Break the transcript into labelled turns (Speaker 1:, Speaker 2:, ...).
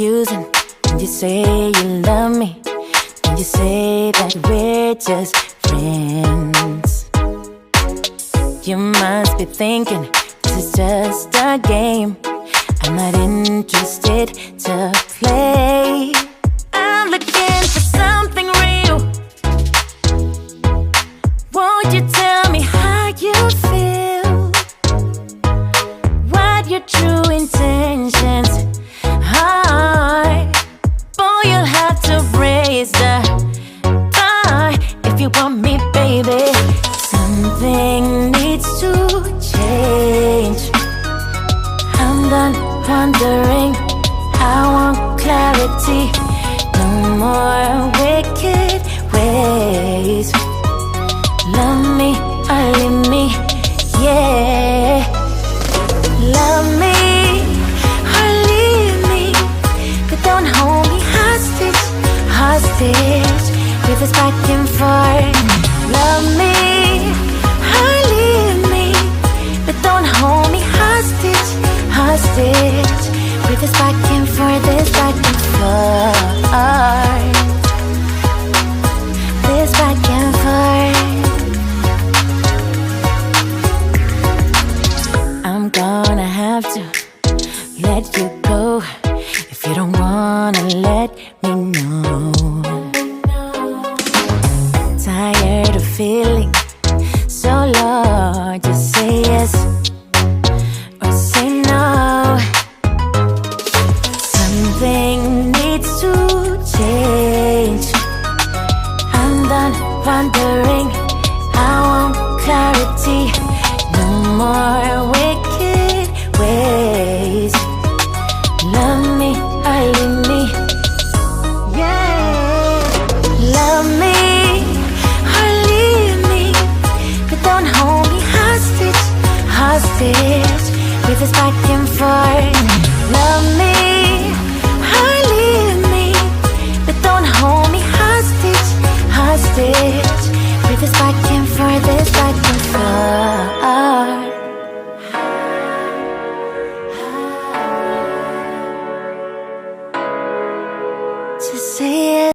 Speaker 1: confusing when you say you love me, when you say that we're just friends. You must be thinking this is just a game. I'm not interested to play. I'm looking for something real. Won't you tell me how you feel? What your true intentions are? Boy, you'll have to raise the bar if you want me, baby. Something needs to change. I'm done wondering, I want clarity. No more wicked ways. Love me or leave me, yeah. Love me or leave me, but don't hold me hostage, hostage with this back and forth. Love me or leave me, but don't hold me hostage, hostage with this back and forth, this back and forth, this back and forth. I'm gonna have to let you go if you don't wanna let me know. Tired of feeling so low, just say yes or say no. Something needs to change. I'm done wondering, I want clarity. No more wicked ways. Love me or leave me, yeah. Love me or leave me, but don't hold me hostage, hostage with this back and forth. Love me or leave me, but don't hold me hostage, hostage with this back